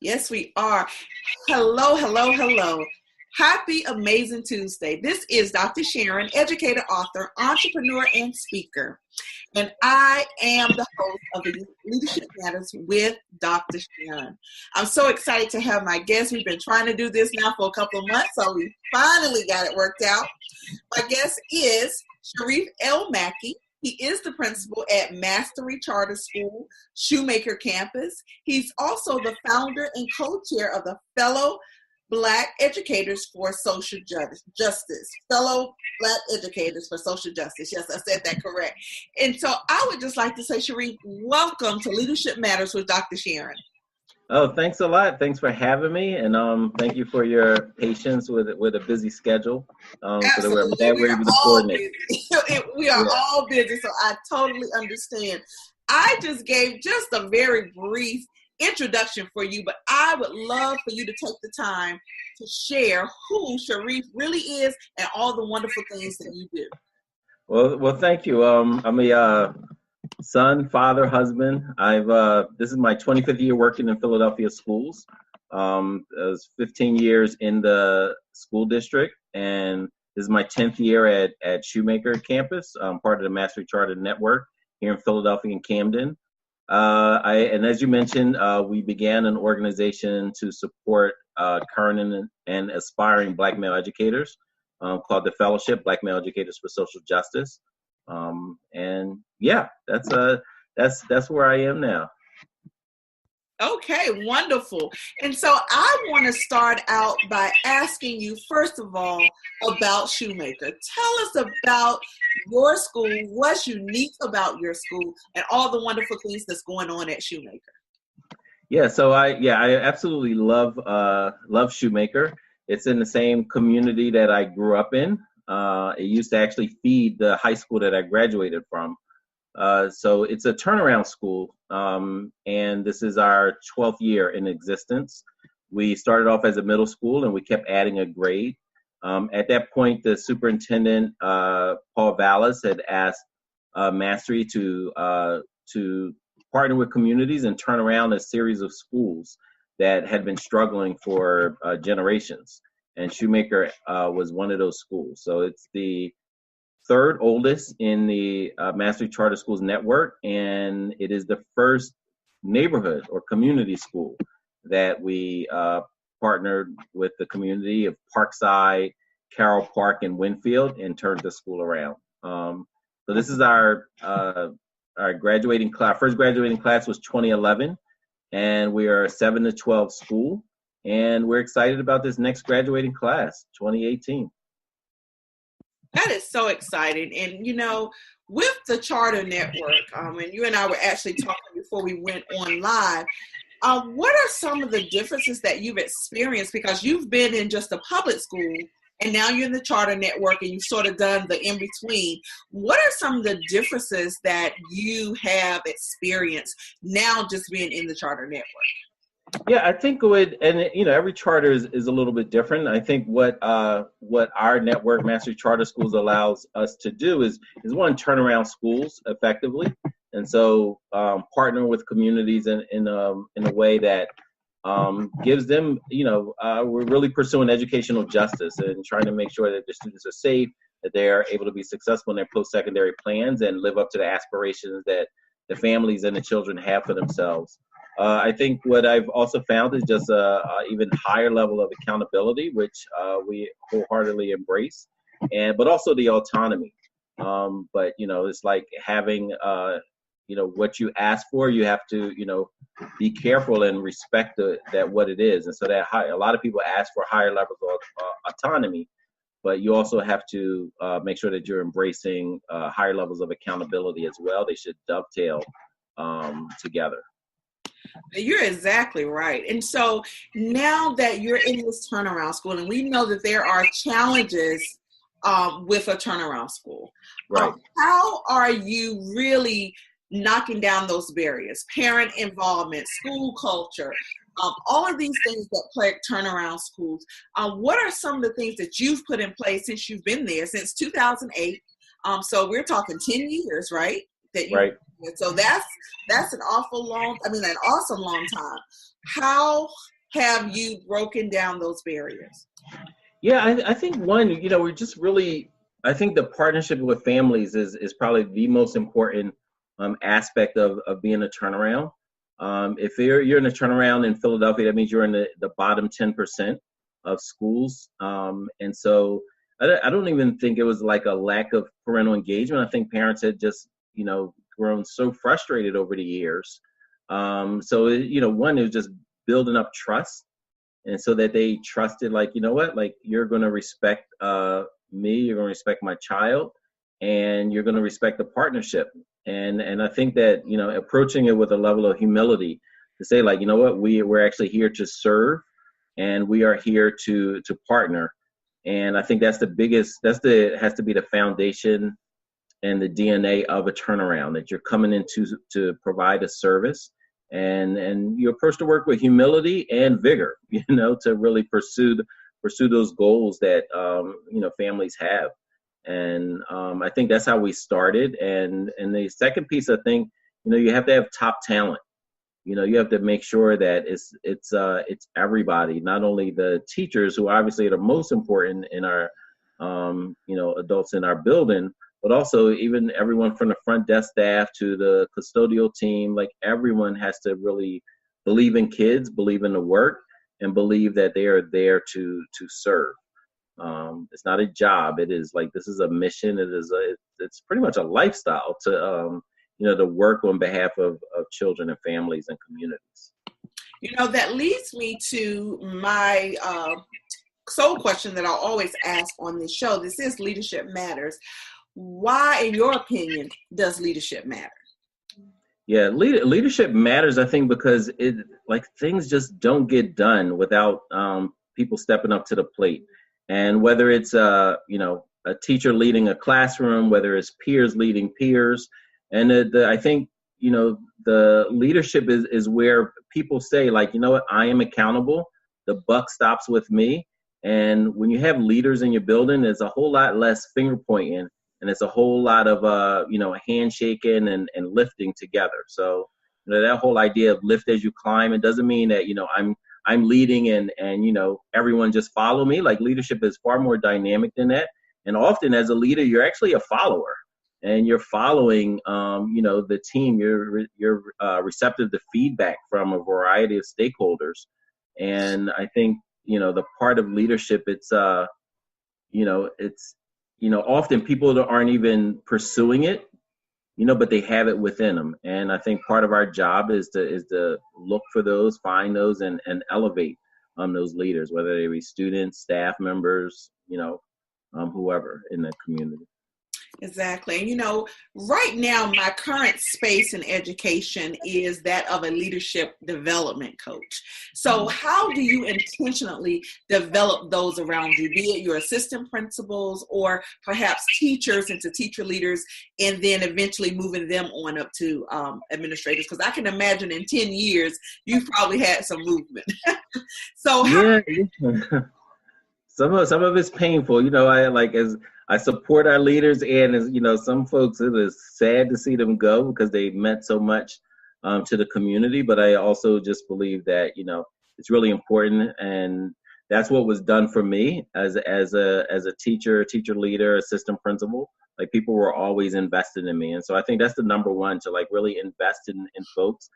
Yes, we are. Hello, hello, hello. Happy Amazing Tuesday. This is Dr. Sharon, educator, author, entrepreneur, and speaker. And I am the host of the Leadership Matters with Dr. Sharon. I'm so excited to have my guest. We've been trying to do this now for a couple of months, so we finally got it worked out. My guest is Sharif El-Mekki. He is the principal at Mastery Charter School, Shoemaker campus. He's also the founder and co-chair of the Fellow Black Educators for Social Justice. Fellow Black Educators for Social Justice. Yes, I said that correct. And so I would just like to say, Sharif, welcome to Leadership Matters with Dr. Sharon. Oh, thanks a lot. Thanks for having me. And thank you for your patience with a busy schedule. Absolutely. So we're able to coordinate. We are all busy, so I totally understand. I just gave just a very brief introduction for you, but I would love for you to take the time to share who Sharif really is and all the wonderful things that you do. Well, thank you. I'm a son, father, husband. This is my 25th year working in Philadelphia schools. I was 15 years in the school district, and this is my 10th year at Shoemaker campus. I'm part of the Mastery Charter Network here in Philadelphia and Camden. And as you mentioned, we began an organization to support current and aspiring Black male educators called the Fellowship Black Male Educators for Social Justice. And yeah, that's where I am now. Okay, wonderful. And so I want to start out by asking you, first of all, about Shoemaker. Tell us about your school, what's unique about your school, and all the wonderful things that's going on at Shoemaker. Yeah, so I absolutely love Shoemaker. It's in the same community that I grew up in. It used to actually feed the high school that I graduated from. So it's a turnaround school, and this is our 12th year in existence. We started off as a middle school, and we kept adding a grade. At that point, the superintendent, Paul Vallis, had asked Mastery to partner with communities and turn around a series of schools that had been struggling for generations. And Shoemaker was one of those schools. So it's the third oldest in the Mastery Charter Schools network, and it is the first neighborhood or community school that we partnered with the community of Parkside, Carroll Park, and Winfield, and turned the school around. So this is our graduating class. First graduating class was 2011, and we are a 7 to 12 school, and we're excited about this next graduating class, 2018. That is so exciting. And, you know, with the Charter Network, and you and I were actually talking before we went on live, what are some of the differences that you've experienced? Because you've been in just a public school, and now you're in the Charter Network, and you've sort of done the in-between. What are some of the differences that you have experienced now just being in the Charter Network? Yeah, I think every charter is a little bit different. I think what our network, Mastery Charter Schools, allows us to do is one, turn around schools effectively, and so partner with communities in a way that gives them, we're really pursuing educational justice and trying to make sure that the students are safe, that they are able to be successful in their post-secondary plans and live up to the aspirations that the families and the children have for themselves. I think what I've also found is just a even higher level of accountability, which we wholeheartedly embrace, but also the autonomy. But it's like having what you ask for, you have to be careful and respect that what it is, and so that a lot of people ask for higher levels of autonomy, but you also have to make sure that you're embracing higher levels of accountability as well. They should dovetail together. You're exactly right. And so now that you're in this turnaround school, and we know that there are challenges with a turnaround school, right? How are you really knocking down those barriers? Parent involvement, school culture, all of these things that plague turnaround schools. What are some of the things that you've put in place since you've been there, since 2008? So we're talking 10 years, right? Right. So that's an awful long, an awesome long time. How have you broken down those barriers? Yeah, I think one, we're just really, I think the partnership with families is probably the most important aspect of being a turnaround. If you're in a turnaround in Philadelphia, that means you're in the bottom 10% of schools. And so I don't even think it was like a lack of parental engagement. I think parents had just, grown so frustrated over the years. One, it was just building up trust. And so that they trusted, like, you know what, like, you're going to respect me, you're going to respect my child, and you're going to respect the partnership. And I think that, approaching it with a level of humility to say, like, you know what, we're actually here to serve, and we are here to partner. And I think that's has to be the foundation and the DNA of a turnaround, that you're coming in to provide a service. And you approach the work with humility and vigor, to really pursue those goals that families have. And I think that's how we started. And the second piece, I think, you have to have top talent. You have to make sure that it's everybody, not only the teachers, who obviously are the most important in our adults in our building, but also even everyone from the front desk staff to the custodial team. Like, everyone has to really believe in kids, believe in the work, and believe that they are there to serve. It's not a job. It is like, this is a mission. It's pretty much a lifestyle to work on behalf of children and families and communities. That leads me to my sole question that I'll always ask on this show. This is Leadership Matters. Why, in your opinion, does leadership matter? Yeah, leadership matters, I think, because things just don't get done without people stepping up to the plate. And whether it's a teacher leading a classroom, whether it's peers leading peers, and I think the leadership is where people say, like, you know what, I am accountable. The buck stops with me. And when you have leaders in your building, there's a whole lot less finger pointing. And it's a whole lot of, handshaking and lifting together. So, that whole idea of lift as you climb, it doesn't mean that, I'm leading and everyone just follow me. Like, leadership is far more dynamic than that. And often as a leader, you're actually a follower, and you're following, the team. You're receptive to feedback from a variety of stakeholders. And I think, the part of leadership, it's often people that aren't even pursuing it, but they have it within them. And I think part of our job is to look for those, find those, and elevate those leaders, whether they be students, staff members, whoever in the community. Exactly. And, right now, my current space in education is that of a leadership development coach. So how do you intentionally develop those around you, be it your assistant principals or perhaps teachers into teacher leaders, and then eventually moving them on up to administrators? Because I can imagine in 10 years, you've probably had some movement. So yeah. Some of it's painful. I support our leaders, and as some folks, it is sad to see them go because they meant so much to the community. But I also just believe that it's really important, and that's what was done for me as a teacher leader, assistant principal. Like, people were always invested in me, and so I think that's the number one, to really invest in folks,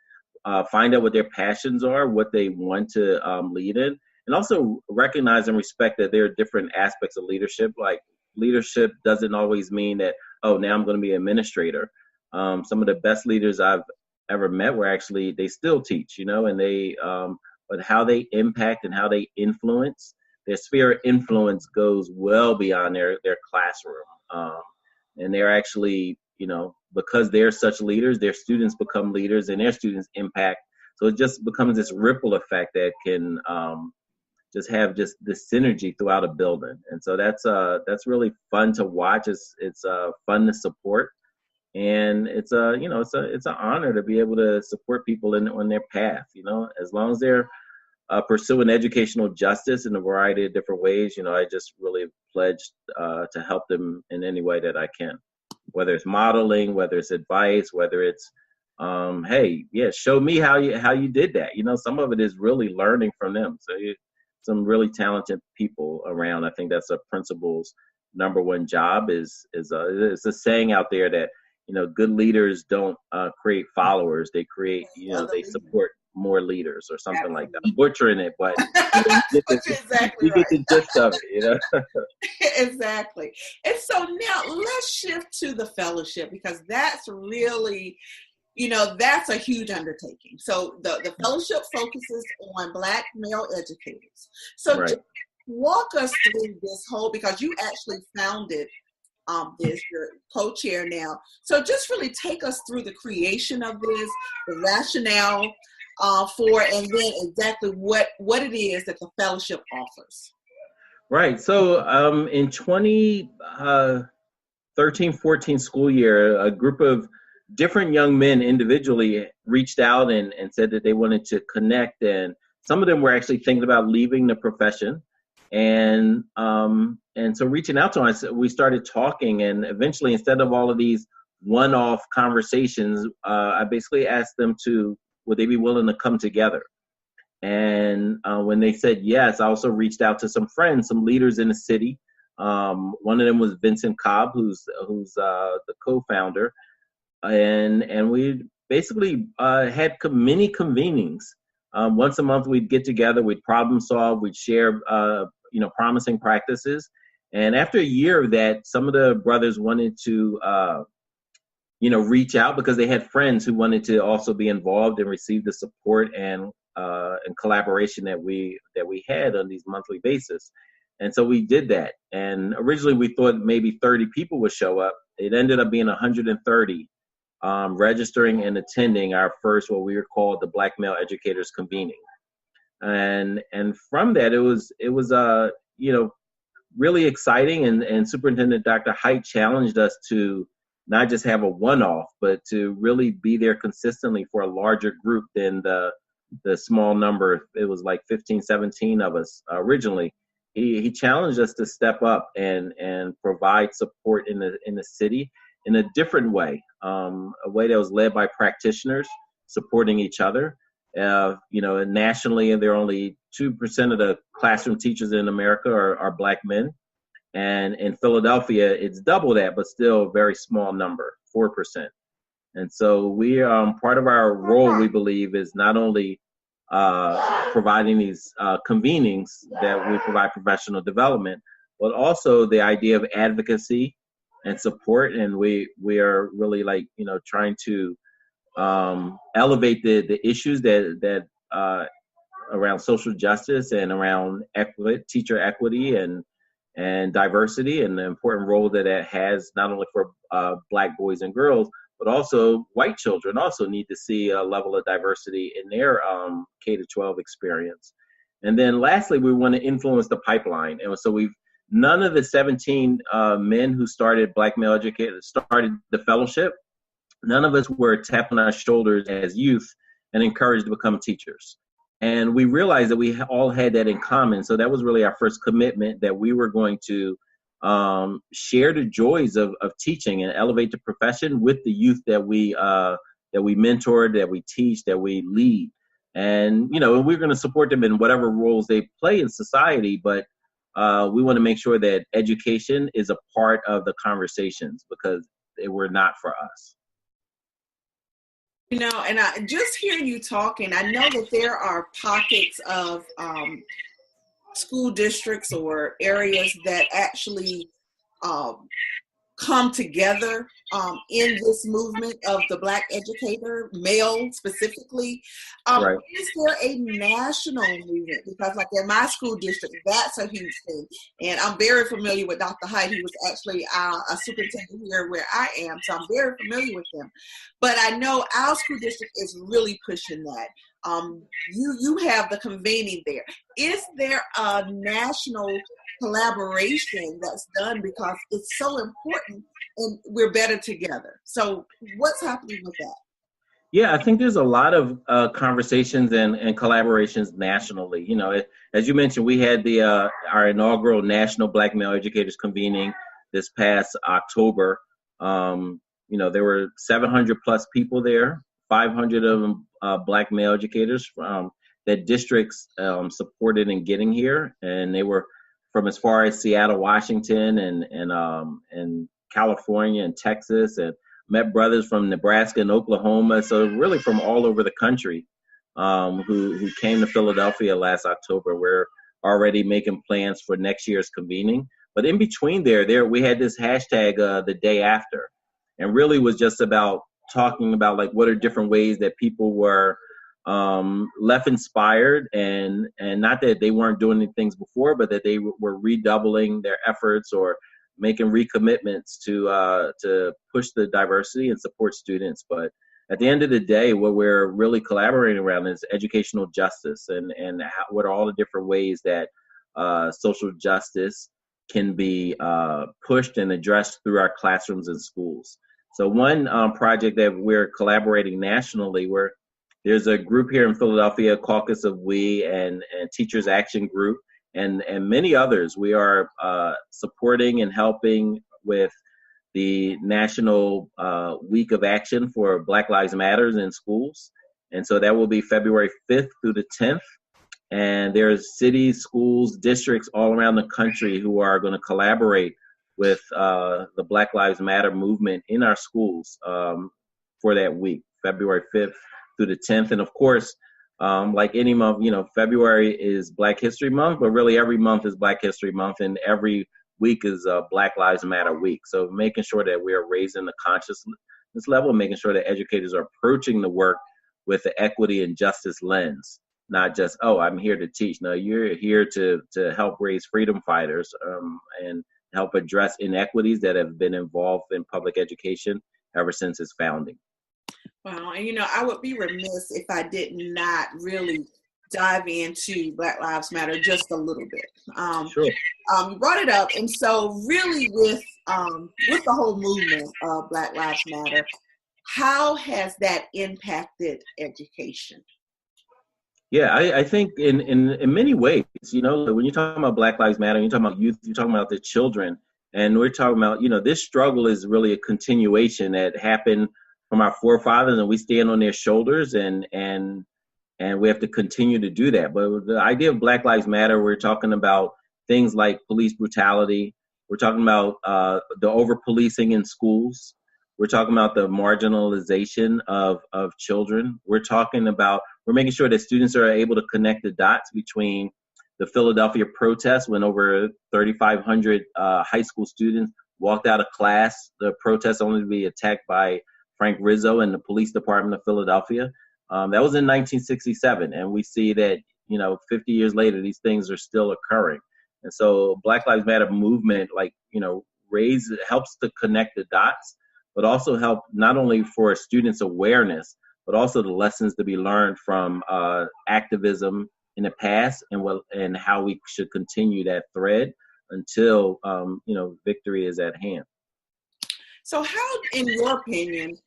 find out what their passions are, what they want to lead in, and also recognize and respect that there are different aspects of leadership. Like, leadership doesn't always mean that, oh, now I'm going to be an administrator. Some of the best leaders I've ever met were actually, they still teach, and they, but how they impact and how they influence, their sphere of influence goes well beyond their classroom. And they're actually, because they're such leaders, their students become leaders and their students impact. So it just becomes this ripple effect that can just have just this synergy throughout a building. And so that's really fun to watch. It's fun to support, and it's an honor to be able to support people on their path. As long as they're pursuing educational justice in a variety of different ways, I just really pledged to help them in any way that I can, whether it's modeling, whether it's advice, whether it's hey, yeah, show me how you did that. Some of it is really learning from them. So some really talented people around. I think that's a principal's number one job. It's a saying out there that good leaders don't create followers. They create, they support more leaders or something like that. I'm butchering it, but you get but you're exactly you get the gist of it. Exactly. And so now let's shift to the fellowship, because that's really, that's a huge undertaking. So the fellowship focuses on Black male educators. So Right. just walk us through this whole, because you actually founded this, you're co-chair now. So just really take us through the creation of this, the rationale for, and then exactly what it is that the fellowship offers. Right. So in 2013-14 school year, a group of different young men individually reached out and said that they wanted to connect. And some of them were actually thinking about leaving the profession. And so reaching out to us, we started talking. And eventually, instead of all of these one-off conversations, I basically asked them would they be willing to come together? And when they said yes, I also reached out to some friends, some leaders in the city. One of them was Vincent Cobb, who's the co-founder, and we basically had many convenings. Once a month, we'd get together, we'd problem solve, we'd share promising practices. And after a year of that, some of the brothers wanted to reach out because they had friends who wanted to also be involved and receive the support and collaboration that we had on these monthly basis. And so we did that. And originally we thought maybe 30 people would show up. It ended up being 130 registering and attending our first, what we were called the Black Male Educators Convening. And from that, it was really exciting. And Superintendent Dr. Height challenged us to not just have a one-off, but to really be there consistently for a larger group than the small number. It was like 15, 17 of us originally. He challenged us to step up and provide support in the city in a different way, a way that was led by practitioners supporting each other. Nationally, there are only 2% of the classroom teachers in America are Black men. And in Philadelphia, it's double that, but still a very small number, 4%. And so we part of our role, we believe, is not only providing these convenings that we provide professional development, but also the idea of advocacy and support. And we are really trying to elevate the issues that around social justice and around teacher equity and diversity, and the important role that it has not only for Black boys and girls, but also white children also need to see a level of diversity in their K-12 experience. And then lastly, we want to influence the pipeline. And so none of the 17 men who started Black Male Educators started the fellowship. None of us were tapping our shoulders as youth and encouraged to become teachers. And we realized that we all had that in common. So that was really our first commitment, that we were going to share the joys of teaching and elevate the profession with the youth that we mentor, that we teach, that we lead. And, we're going to support them in whatever roles they play in society. But we want to make sure that education is a part of the conversations, because they were not for us. And I just hearing you talking, I know that there are pockets of school districts or areas that actually come together in this movement of the Black educator, male specifically. Right. Is there a national movement? Because like in my school district, that's a huge thing. And I'm very familiar with Dr. Hyde. He was actually a superintendent here where I am, so I'm very familiar with him. But I know our school district is really pushing that. You have the convening there. Is there a national collaboration that's done, because it's so important and we're better together? So what's happening with that? Yeah, I think there's a lot of conversations and collaborations nationally. As you mentioned, we had our inaugural National Black Male Educators Convening this past October. There were 700 plus people there 500 of them Black male educators that districts supported in getting here, and they were from as far as Seattle, Washington, and California and Texas, and met brothers from Nebraska and Oklahoma, so really from all over the country who came to Philadelphia last October. We're already making plans for next year's convening. But in between there we had this hashtag the day after, and really was just about talking about like what are different ways that people were left inspired, and not that they weren't doing any things before, but that they were redoubling their efforts or making recommitments to push the diversity and support students. But at the end of the day, what we're really collaborating around is educational justice, and what are all the different ways that social justice can be pushed and addressed through our classrooms and schools. So one project that we're collaborating nationally, where there's a group here in Philadelphia, Caucus of We and Teachers Action Group, and many others. We are supporting and helping with the National Week of Action for Black Lives Matter in schools. And so that will be February 5th through the 10th. And there's cities, schools, districts all around the country who are going to collaborate with the Black Lives Matter movement in our schools for that week, February 5th through the 10th. And of course, like any month, February is Black History Month, but really every month is Black History Month, and every week is Black Lives Matter week. So making sure that we are raising the consciousness level, making sure that educators are approaching the work with the equity and justice lens, not just, oh, I'm here to teach. No, you're here to help raise freedom fighters and help address inequities that have been involved in public education ever since its founding. Wow, and I would be remiss if I did not really dive into Black Lives Matter just a little bit. Sure. You brought it up, and so really with the whole movement of Black Lives Matter, how has that impacted education? Yeah, I think in many ways, when you're talking about Black Lives Matter, you're talking about youth, you're talking about the children, and we're talking about, this struggle is really a continuation that happened from our forefathers, and we stand on their shoulders, and we have to continue to do that. But the idea of Black Lives Matter, we're talking about things like police brutality. We're talking about the over-policing in schools. We're talking about the marginalization of children. We're making sure that students are able to connect the dots between the Philadelphia protests, when over 3,500 high school students walked out of class, the protest only to be attacked by Frank Rizzo and the police department of Philadelphia. That was in 1967. And we see that, 50 years later, these things are still occurring. And so Black Lives Matter movement, helps to connect the dots, but also help not only for students' awareness, but also the lessons to be learned from activism in the past, and how we should continue that thread until, victory is at hand. So how, in your opinion,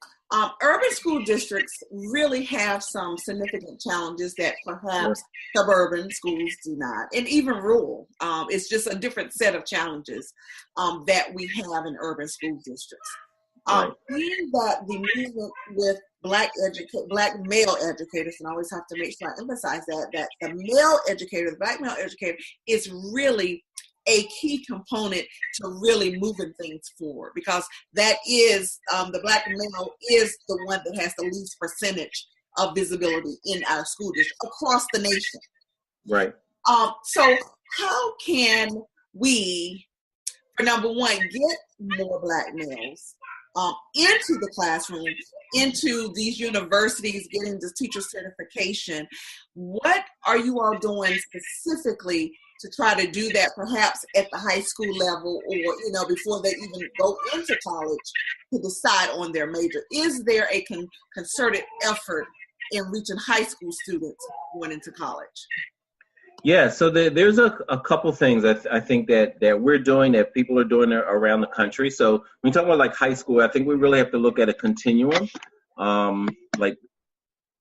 urban school districts really have some significant challenges that perhaps suburban schools do not, and even rural. It's just a different set of challenges that we have in urban school districts. Being that the movement with black male educators, and I always have to make sure I emphasize that the black male educator is really a key component to really moving things forward, because that is the black male is the one that has the least percentage of visibility in our school district across the nation. Right. So how can we, for number one, get more black males into the classroom, into these universities, getting the teacher certification? What are you all doing specifically to try to do that, perhaps at the high school level, or before they even go into college to decide on their major? Is there a concerted effort in reaching high school students going into college? Yeah, so there's a couple things I think that we're doing, that people are doing around the country. So when we talk about high school, I think we really have to look at a continuum.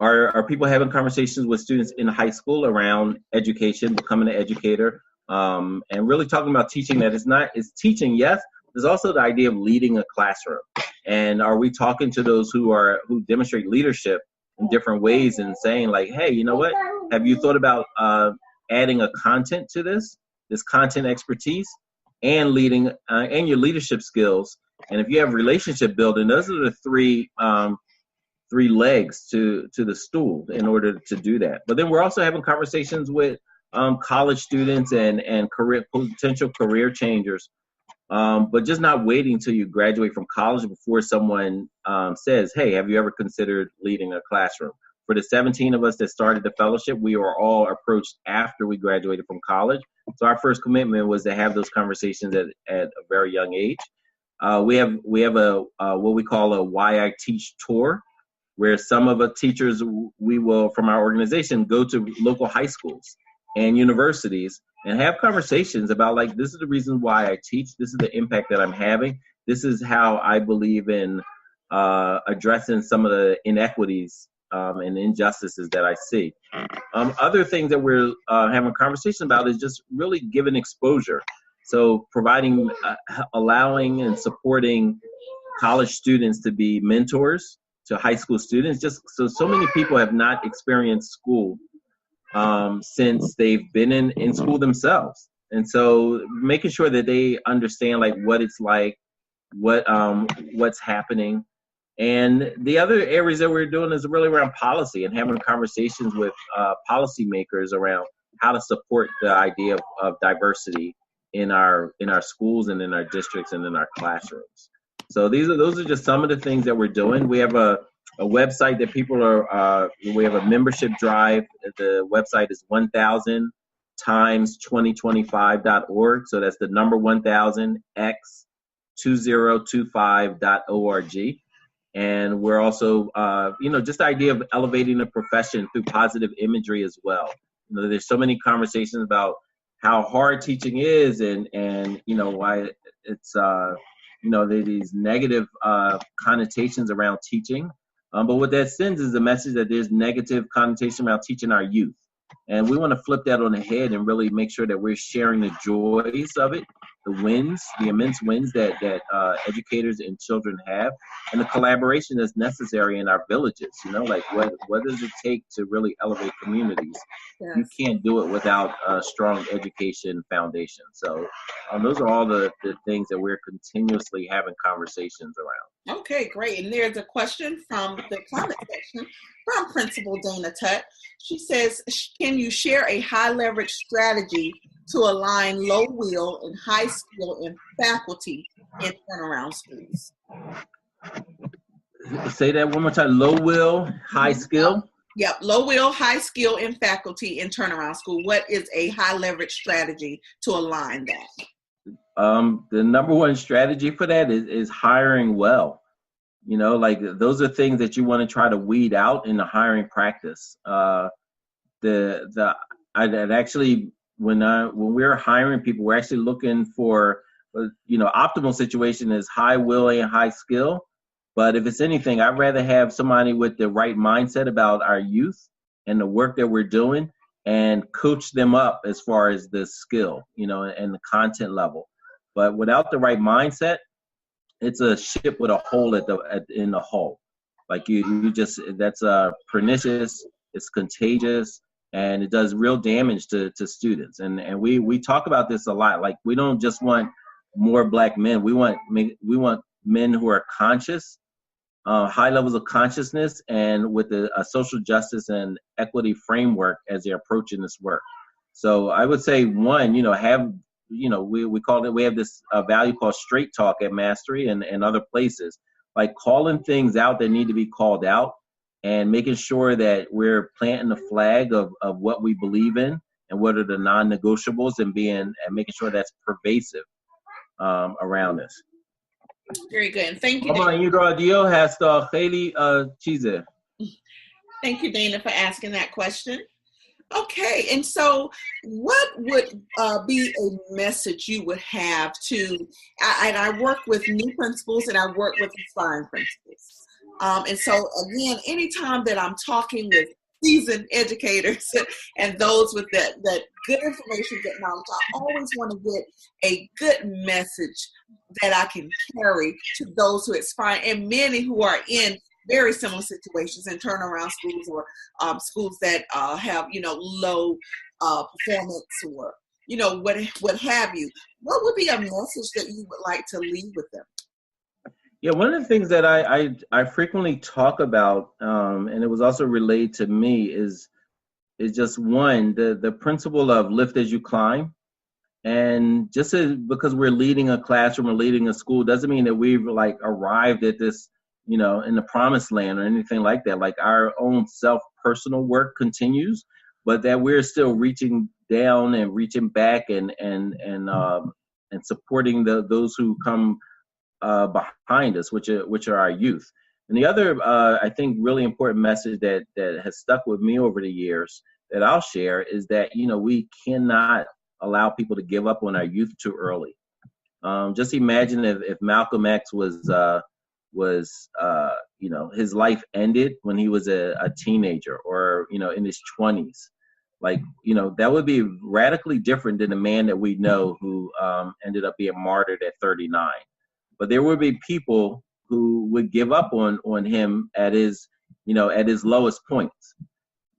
Are people having conversations with students in high school around education, becoming an educator, and really talking about teaching? That it's teaching, yes. There's also the idea of leading a classroom. And are we talking to those who demonstrate leadership in different ways and saying like, hey, you know what? Have you thought about adding a content to this content expertise and leading and your leadership skills? And if you have relationship building, those are the three legs to the stool in order to do that. But then we're also having conversations with college students and potential career changers, but just not waiting until you graduate from college before someone says, hey, have you ever considered leading a classroom? For the 17 of us that started the fellowship, we were all approached after we graduated from college. So our first commitment was to have those conversations at a very young age. We have a what we call a Why I Teach tour, where some of the teachers we will, from our organization, go to local high schools and universities and have conversations about like, this is the reason why I teach. This is the impact that I'm having. This is how I believe in addressing some of the inequities and injustices that I see. Other things that we're having conversation about is just really giving exposure. So providing, allowing and supporting college students to be mentors to high school students. Just so many people have not experienced school since they've been in school themselves. And so making sure that they understand like what it's like, what's happening. And the other areas that we're doing is really around policy and having conversations with policymakers around how to support the idea of diversity in our schools and in our districts and in our classrooms. So those are just some of the things that we're doing. We have a website that people are, we have a membership drive. The website is 1000times2025.org. So that's the number 1000x2025.org. And we're also, just the idea of elevating the profession through positive imagery as well. There's so many conversations about how hard teaching is and why it's, there's these negative connotations around teaching. But what that sends is the message that there's negative connotation around teaching our youth. And we want to flip that on the head and really make sure that we're sharing the joys of it, the wins, the immense wins that educators and children have, and the collaboration that's necessary in our villages. Like what does it take to really elevate communities? Yes. You can't do it without a strong education foundation. So those are all the things that we're continuously having conversations around. Okay, great. And there's a question from the comment section from Principal Dana Tutt. She says, can you share a high leverage strategy to align low will and high skill in faculty in turnaround schools? Say that one more time. Low will, high skill? Yep, low will, high skill in faculty in turnaround school. What is a high leverage strategy to align that? The number one strategy for that is hiring well. Like those are things that you want to try to weed out in the hiring practice. Actually, when we're hiring people, we're actually looking for, optimal situation is high will and high skill. But if it's anything, I'd rather have somebody with the right mindset about our youth and the work that we're doing and coach them up as far as the skill, and the content level. But without the right mindset, it's a ship with a hole in the hull. Like you just, that's pernicious, it's contagious, and it does real damage to students. And we talk about this a lot. Like we don't just want more Black men. We want men who are conscious, high levels of consciousness, and with a social justice and equity framework as they're approaching this work. So I would say one, have, we call it, we have this value called straight talk at Mastery and other places, like calling things out that need to be called out and making sure that we're planting the flag of what we believe in and what are the non-negotiables and making sure that's pervasive around us. Very good. And thank you. Thank you, Dana, for asking that question. Okay, and so what would be a message you would have to, and I work with new principals and I work with aspiring principals. And so again, anytime that I'm talking with seasoned educators and those with that good information, good knowledge, I always want to get a good message that I can carry to those who aspire and many who are in very similar situations and turnaround schools or schools that have, low performance or, what have you. What would be a message that you would like to leave with them? Yeah, one of the things that I frequently talk about, and it was also relayed to me, is just one, the principle of lift as you climb. And just because we're leading a classroom or leading a school doesn't mean that we've like arrived at this, in the promised land or anything like that. Like our own personal work continues, but that we're still reaching down and reaching back and supporting those who come behind us, which are our youth. And the other, I think, really important message that has stuck with me over the years that I'll share is that, we cannot allow people to give up on our youth too early. Just imagine if Malcolm X was his life ended when he was a teenager or, in his 20s. Like, that would be radically different than the man that we know who ended up being martyred at 39. But there would be people who would give up on him at his lowest points.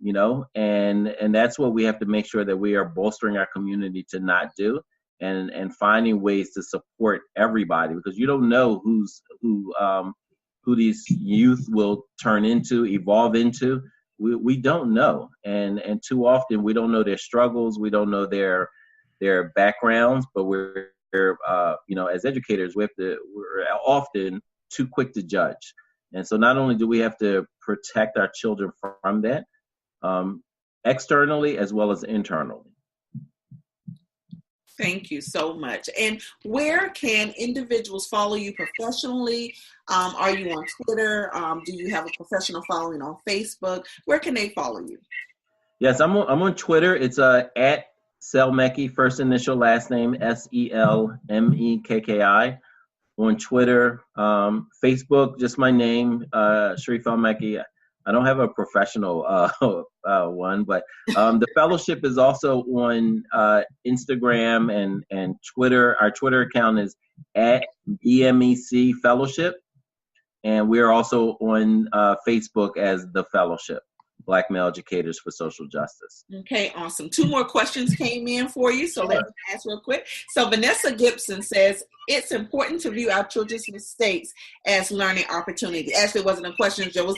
And that's what we have to make sure that we are bolstering our community to not do, and finding ways to support everybody, because you don't know who these youth will turn into, evolve into. We don't know, and too often we don't know their struggles, we don't know their backgrounds, but we're as educators we're often too quick to judge. And so not only do we have to protect our children from that, externally as well as internally. Thank you so much. And where can individuals follow you professionally? Are you on Twitter? Do you have a professional following on Facebook? Where can they follow you? Yes, I'm on Twitter. It's at El-Mekki, first initial, last name, Selmekki. On Twitter, Facebook, just my name, Sharif El-Mekki. I don't have a professional one, but the fellowship is also on Instagram and Twitter. Our Twitter account is at BMEC Fellowship, and we are also on Facebook as the Fellowship, Black Male Educators for Social Justice. Okay, awesome. 2 more questions came in for you, so let me ask real quick. So Vanessa Gibson says, it's important to view our children's mistakes as learning opportunity. Actually, it wasn't a question, it was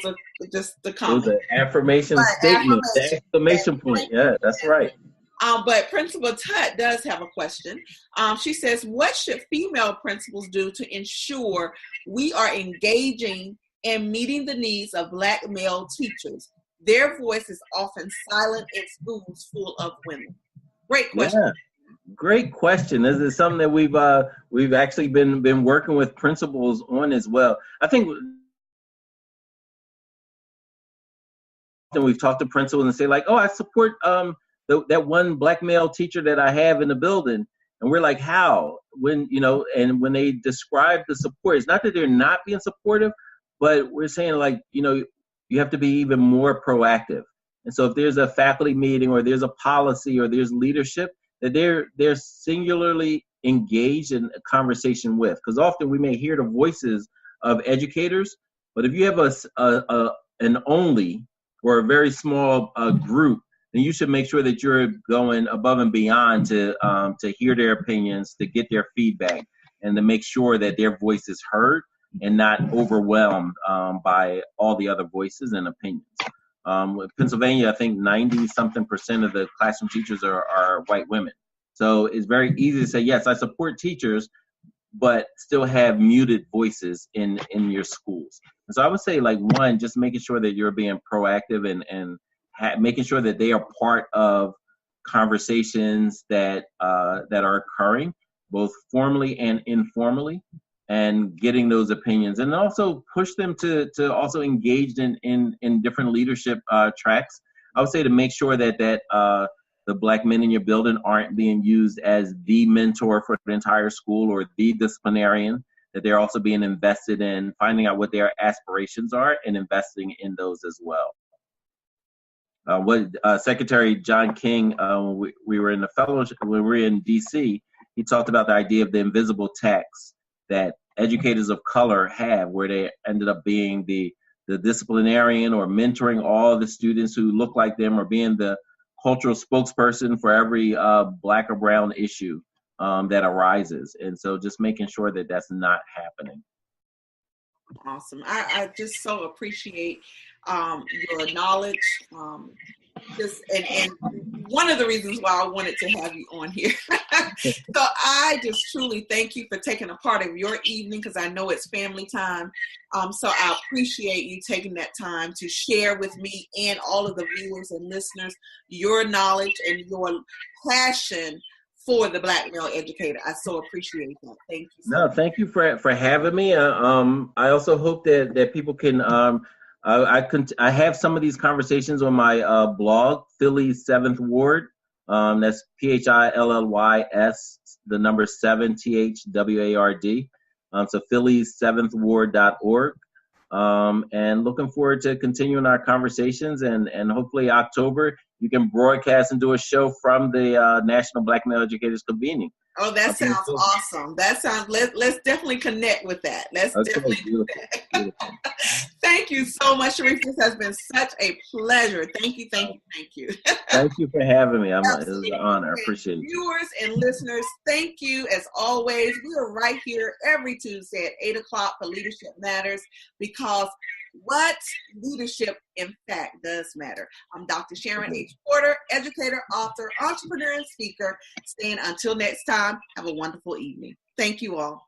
just the comment. It was an affirmation statement, the exclamation point. Yeah, that's right. But Principal Tut does have a question. She says, what should female principals do to ensure we are engaging and meeting the needs of Black male teachers? Their voice is often silent in schools full of women. Great question. Yeah. Great question. This is something that we've actually been working with principals on as well. I think we've talked to principals and say like, oh, I support that one Black male teacher that I have in the building, and we're like, how? When and when they describe the support, it's not that they're not being supportive, but we're saying like, you have to be even more proactive. And so if there's a faculty meeting or there's a policy or there's leadership, that they're singularly engaged in a conversation with, because often we may hear the voices of educators, but if you have an only or a very small group, then you should make sure that you're going above and beyond to hear their opinions, to get their feedback, and to make sure that their voice is heard and not overwhelmed by all the other voices and opinions. With Pennsylvania, I think 90-something% of the classroom teachers are white women. So it's very easy to say, yes, I support teachers, but still have muted voices in your schools. And so I would say, like, one, just making sure that you're being proactive and making sure that they are part of conversations that are occurring, both formally and informally, and getting those opinions, and also push them to also engage in different leadership tracks. I would say to make sure that the Black men in your building aren't being used as the mentor for the entire school or the disciplinarian, that they're also being invested in finding out what their aspirations are and investing in those as well. Secretary John King, we were in the fellowship, when we were in DC, he talked about the idea of the invisible tax that educators of color have, where they ended up being the the disciplinarian or mentoring all the students who look like them, or being the cultural spokesperson for every Black or brown issue that arises. And so just making sure that that's not happening. Awesome. I just so appreciate your knowledge. And one of the reasons why I wanted to have you on here. So I just truly thank you for taking a part of your evening, because I know it's family time. So I appreciate you taking that time to share with me and all of the viewers and listeners your knowledge and your passion for the Black male educator. I so appreciate that. Thank you. No, thank you for having me. I also hope that people can. I have some of these conversations on my blog, Philly's 7th Ward. That's PHILLYS, the number 7 THWARD. So Philly's7thward.org. And looking forward to continuing our conversations, and hopefully October you can broadcast and do a show from the National Black Male Educators Convening. Oh, that sounds awesome. That sounds, let's definitely connect with that. Let's definitely do that. Beautiful. Thank you so much, Sharif. This has been such a pleasure. Thank you. Thank you. Thank you for having me. It was an honor. I appreciate it. Viewers and listeners, thank you as always. We are right here every Tuesday at 8 o'clock for Leadership Matters, because what leadership in fact does matter. I'm Dr. Sharon H. Porter, educator, author, entrepreneur, and speaker, saying until next time, have a wonderful evening. Thank you all.